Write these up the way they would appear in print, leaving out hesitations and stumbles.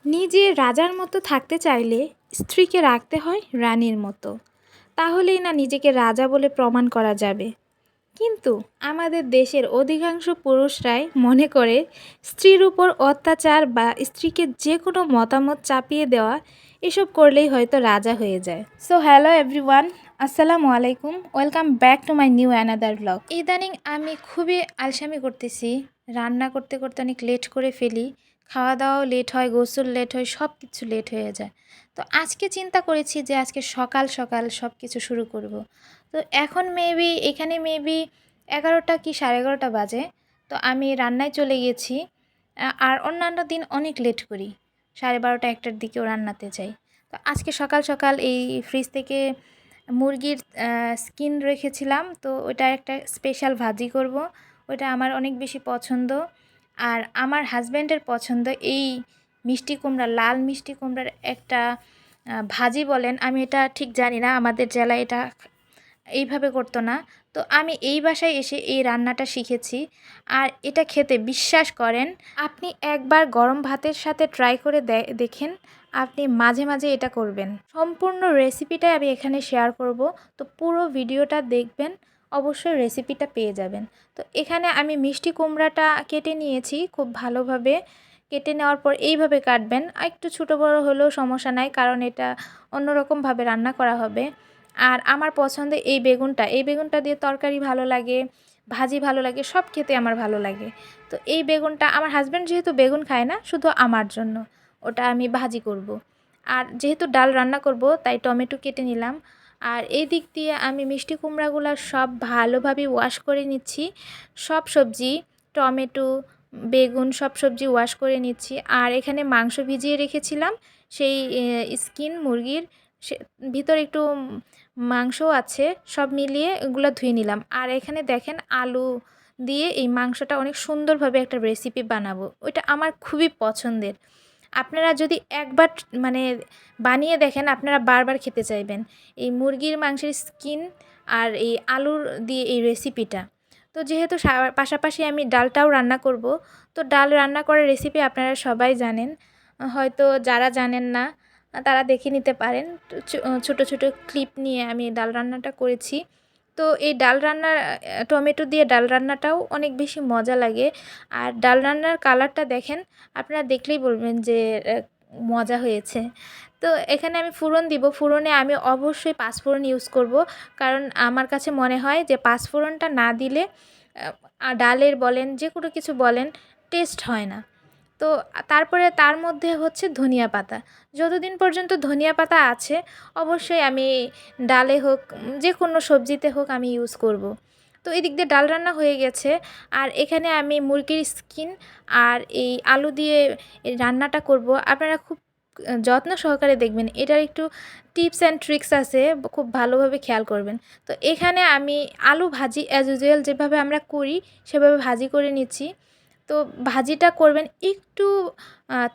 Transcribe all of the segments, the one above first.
নিজে রাজার মতো থাকতে চাইলে স্ত্রীকে রাখতে হয় রানীর মতো। তাহলেই না নিজেকে রাজা বলে প্রমাণ করা যাবে। কিন্তু আমাদের দেশের অধিকাংশ পুরুষরাই মনে করে স্ত্রীর উপর অত্যাচার বা স্ত্রীকে যে কোনো মতামত চাপিয়ে দেওয়া এসব করলেই হয়তো রাজা হয়ে যায়। সো হ্যালো এভরিওয়ান, আসসালামু আলাইকুম, welcome back to my new another blog. ইদানিং আমি খুবই আলসামি করতেছি, রান্না করতে করতে অনেক লেট করে ফেলি, খাওয়া দাওয়াও লেট হয়, গোসল লেট হয়, সব কিছু লেট হয়ে যায়। তো আজকে চিন্তা করেছি যে আজকে সকাল সকাল সব কিছু শুরু করব। তো এখন মেবি 11টা কি 11:30 বাজে। তো আমি রান্নায় চলে গেছি। আর অন্যান্য দিন অনেক লেট করি, 12:30 1টার দিকেও রান্নাতে যাই। তো আজকে সকাল সকাল এই ফ্রিজ থেকে মুরগির স্কিন রেখেছিলাম, তো ওইটা একটা স্পেশাল ভাজি করব। ওইটা আমার অনেক বেশি পছন্দ। আর আমার হাজব্যান্ডের পছন্দ এই মিষ্টি কুমড়া, লাল মিষ্টি কুমড়ার একটা ভাজি বলেন, আমি এটা ঠিক জানি না, আমাদের জেলায় এটা এইভাবে করতো না। তো আমি এই বাসায় এসে এই রান্নাটা শিখেছি। আর এটা খেতে, বিশ্বাস করেন, আপনি একবার গরম ভাতের সাথে ট্রাই করে দেখেন, আপনি মাঝে মাঝে এটা করবেন। সম্পূর্ণ রেসিপিটাই আমি এখানে শেয়ার করব, তো পুরো ভিডিওটা দেখবেন, অবশ্যই রেসিপিটা পেয়ে যাবেন। তো এখানে আমি মিষ্টি কুমড়াটা কেটে নিয়েছি খুব ভালোভাবে। কেটে নেওয়ার পর এইভাবে কাটবেন, আর একটু ছোটো বড়ো হলেও সমস্যা নাই, কারণ এটা অন্যরকমভাবে রান্না করা হবে। আর আমার পছন্দের এই বেগুনটা দিয়ে তরকারি ভালো লাগে, ভাজি ভালো লাগে, সব খেতে আমার ভালো লাগে। তো এই বেগুনটা, আমার হাজব্যান্ড যেহেতু বেগুন খায় না, শুধু আমার জন্য ওটা আমি ভাজি করব। আর যেহেতু ডাল রান্না করব, তাই টমেটো কেটে নিলাম। আর এই দিক দিয়ে আমি মিষ্টি কুমড়াগুলো সব ভালোভাবে ওয়াশ করে নিচ্ছি। সব সবজি, টমেটো, বেগুন, সব সবজি ওয়াশ করে নিচ্ছি। আর এখানে মাংস ভিজিয়ে রেখেছিলাম, সেই স্কিন মুরগির, সে ভিতরে একটু মাংসও আছে, সব মিলিয়ে এগুলো ধুয়ে নিলাম। আর এখানে দেখেন আলু দিয়ে এই মাংসটা অনেক সুন্দরভাবে একটা রেসিপি বানাবো, ওইটা আমার খুবই পছন্দের। আপনারা যদি একবার মানে বানিয়ে দেখেন, আপনারা বারবার খেতে চাইবেন এই মুরগির মাংসের স্কিন আর এই আলুর দিয়ে এই রেসিপিটা। তো যেহেতু পাশাপাশি আমি ডালটাও রান্না করব, তো ডাল রান্না করার রেসিপি আপনারা সবাই জানেন, হয়তো যারা জানেন না তারা দেখে নিতে পারেন। ছোট ছোট ক্লিপ নিয়ে আমি ডাল রান্নাটা করেছি। তো এই ডাল রান্নার টমেটো দিয়ে ডাল রান্নাটাও অনেক বেশি মজা লাগে। আর ডাল রান্নার কালারটা দেখেন, আপনারা দেখলেই বলবেন যে মজা হয়েছে। তো এখানে আমি ফোড়ন দিব, ফোড়নে আমি অবশ্যই পাঁচফোড়ন ইউজ করব, কারণ আমার কাছে মনে হয় যে পাঁচফোড়নটা না দিলে ডালের বলেন, যে কোনো কিছু বলেন, টেস্ট হয় না। তো তারপরে তার মধ্যে হচ্ছে ধনিয়া পাতা। যতদিন পর্যন্ত ধনিয়া পাতা আছে, অবশ্যই আমি ডালে হোক, যে কোনো সবজিতে হোক, আমি ইউজ করব। তো এদিক দিয়ে ডাল রান্না হয়ে গেছে। আর এখানে আমি মুরগির স্কিন আর এই আলু দিয়ে এই রান্নাটা করব। আপনারা খুব যত্ন সহকারে দেখবেন, এটার একটু টিপস অ্যান্ড ট্রিক্স আছে, খুব ভালোভাবে খেয়াল করবেন। তো এখানে আমি আলু ভাজি অ্যাজ ইউজুয়াল যেভাবে আমরা করি সেভাবে ভাজি করে নিচ্ছি। তো ভাজিটা করবেন একটু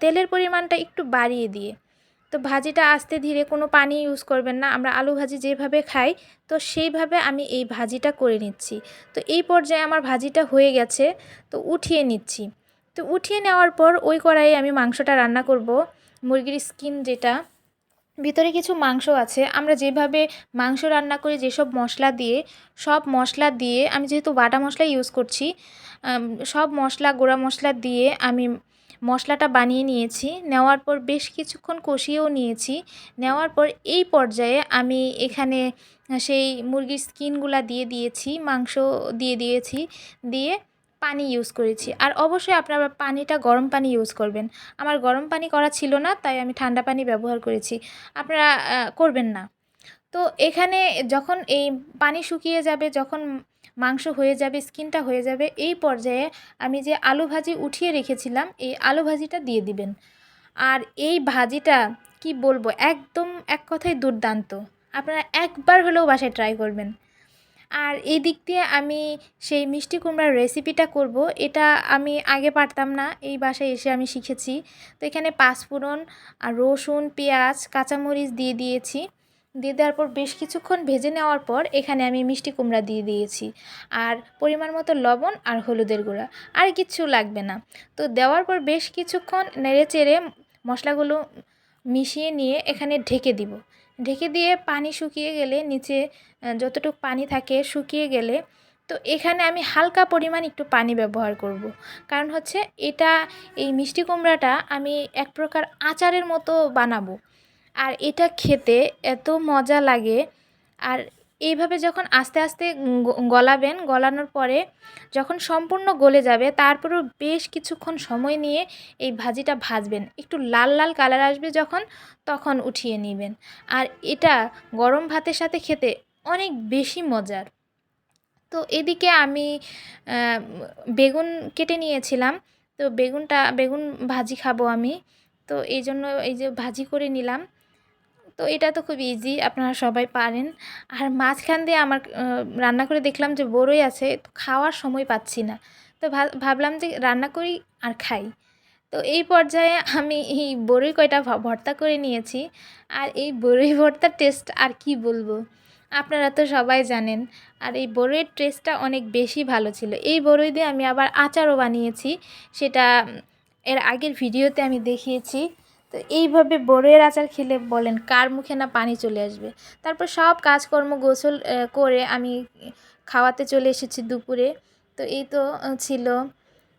তেলের পরিমাণটা একটু বাড়িয়ে দিয়ে। তো ভাজিটা আস্তে ধীরে, কোনো পানি ইউজ করবেন না, আমরা আলু ভাজি যেভাবে খাই তো সেইভাবে আমি এই ভাজিটা করে নিচ্ছি। তো এই পর্যায়ে আমার ভাজিটা হয়ে গেছে, তো উঠিয়ে নিচ্ছি। তো উঠিয়ে নেওয়ার পর ওই কড়াইয়ে আমি মাংসটা রান্না করব, মুরগির স্কিন যেটা, ভিতরে কিছু মাংস আছে। আমরা যেভাবে মাংস রান্না করি, যেসব মশলা দিয়ে, সব মশলা দিয়ে, আমি যেহেতু বাটা মশলা ইউজ করছি, সব মশলা, গুঁড়া মশলা দিয়ে আমি মশলাটা বানিয়ে নিয়েছি। নেওয়ার পর বেশ কিছুক্ষণ কষিয়েও নিয়েছি। নেওয়ার পর এই পর্যায়ে আমি এখানে সেই মুরগির স্কিনগুলা দিয়ে দিয়েছি, মাংস দিয়ে দিয়েছি, দিয়ে পানি ইউজ করেছি। আর অবশ্যই আপনারা পানিটা গরম পানি ইউজ করবেন। আমার গরম পানি করা ছিল না, তাই আমি ঠান্ডা পানি ব্যবহার করেছি। আপনারা করবেন না। তো এখানে যখন এই পানি শুকিয়ে যাবে, যখন মাংস হয়ে যাবে, স্কিনটা হয়ে যাবে, এই পর্যায়ে আমি যে আলু ভাজি উঠিয়ে রেখেছিলাম, এই আলু ভাজিটা দিয়ে দিবেন। আর এই ভাজিটা কি বলবো, একদম এক কথায় দুর্দান্ত। আপনারা একবার হলেও বাসায় ট্রাই করবেন। আর এই দিক দিয়ে আমি সেই মিষ্টি কুমড়ার রেসিপিটা করব, এটা আমি আগে পারতাম না, এই বাসায় এসে আমি শিখেছি। তো এখানে পাঁচফোড়ন আর রসুন, পেঁয়াজ, কাঁচামরিচ দিয়ে দিয়েছি। দিয়ে দেওয়ার পর বেশ কিছুক্ষণ ভেজে নেওয়ার পর এখানে আমি মিষ্টি কুমড়া দিয়ে দিয়েছি। আর পরিমাণ মতো লবণ আর হলুদের গুঁড়া, আর কিচ্ছু লাগবে না। তো দেওয়ার পর বেশ কিছুক্ষণ নেড়ে চেড়ে মশলাগুলো মিশিয়ে নিয়ে এখানে ঢেকে দিব। ঢেকে দিয়ে পানি শুকিয়ে গেলে নিচে যতটুকু পানি থাকে শুকিয়ে গেলে তো এখানে আমি হালকা পরিমাণ একটু পানি ব্যবহার করব। কারণ হচ্ছে এই মিষ্টি কুমড়াটা আমি এক প্রকার আচারের মতো বানাবো। আর এটা খেতে এত মজা লাগে। আর এইভাবে যখন আস্তে আস্তে গলাবেন, গলানোর পরে যখন সম্পূর্ণ গলে যাবে তারপরেও বেশ কিছুক্ষণ সময় নিয়ে এই ভাজিটা ভাজবেন। একটু লাল লাল কালার আসবে যখন, তখন উঠিয়ে নেবেন। আর এটা গরম ভাতের সাথে খেতে অনেক বেশি মজার। তো এদিকে আমি বেগুন কেটে নিয়েছিলাম। তো বেগুন ভাজি খাবো আমি। তো এই জন্য এই যে ভাজি করে নিলাম। তো এটা তো খুব ইজি, আপনারা সবাই পারেন। আর মাঝখান দিয়ে আমার রান্না করে দেখলাম যে বড়ই আছে, তো খাওয়ার সময় পাচ্ছি না। তো ভাবলাম যে রান্না করি আর খাই। তো এই পর্যায়ে আমি এই বড়ই কয়টা ভর্তা করে নিয়েছি। আর এই বড়ই ভর্তার টেস্ট আর কি বলবো, আপনারা তো সবাই জানেন। আর এই বড়ইয়ের টেস্টটা অনেক বেশি ভালো ছিল। এই বড়ই দিয়ে আমি আবার আচারও বানিয়েছি, সেটা এর আগের ভিডিওতে আমি দেখিয়েছি। তো এইভাবে বড়ইয়ের আচার খেলে বলেন কার মুখে না পানি চলে আসবে। তারপর সব কাজকর্ম গোছল করে আমি খাওয়াতে চলে এসেছি দুপুরে। তো এই তো ছিল,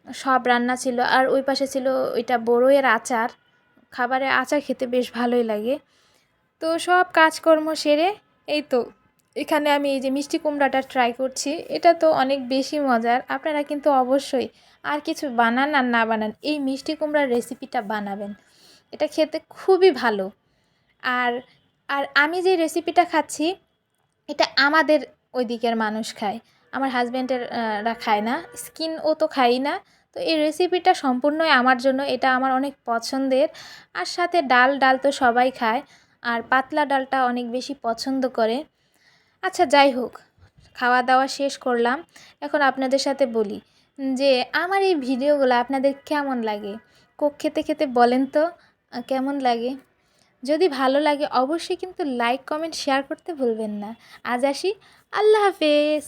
সব রান্না ছিল। আর ওই পাশে ছিল ওইটা বড়ইয়ের আচার। খাবারের আচার খেতে বেশ ভালোই লাগে। তো সব কাজকর্ম সেরে এই তো এখানে আমি এই যে মিষ্টি কুমড়াটা ট্রাই করছি। এটা তো অনেক বেশি মজার। আপনারা কিন্তু অবশ্যই আর কিছু বানান আর না বানান, এই মিষ্টি কুমড়ার রেসিপিটা বানাবেন। এটা খেতে খুবই ভালো। আর আর আমি যে রেসিপিটা খাচ্ছি, এটা আমাদের ওই দিকের মানুষ খায়, আমার হাজব্যান্ডেররা খায় না, ও তো খায়ই না। তো এই রেসিপিটা সম্পূর্ণই আমার জন্য, এটা আমার অনেক পছন্দের। আর সাথে ডাল তো সবাই খায়, আর পাতলা ডালটা অনেক বেশি পছন্দ করে। আচ্ছা যাই হোক, খাওয়া দাওয়া শেষ করলাম। এখন আপনাদের সাথে বলি যে আমার এই ভিডিওগুলো আপনাদের কেমন লাগে, কোক খেতে খেতে বলেন তো কেমন লাগে। যদি ভালো লাগে অবশ্যই কিন্তু লাইক কমেন্ট শেয়ার করতে ভুলবেন না। আজ আসি, আল্লাহ হাফেজ।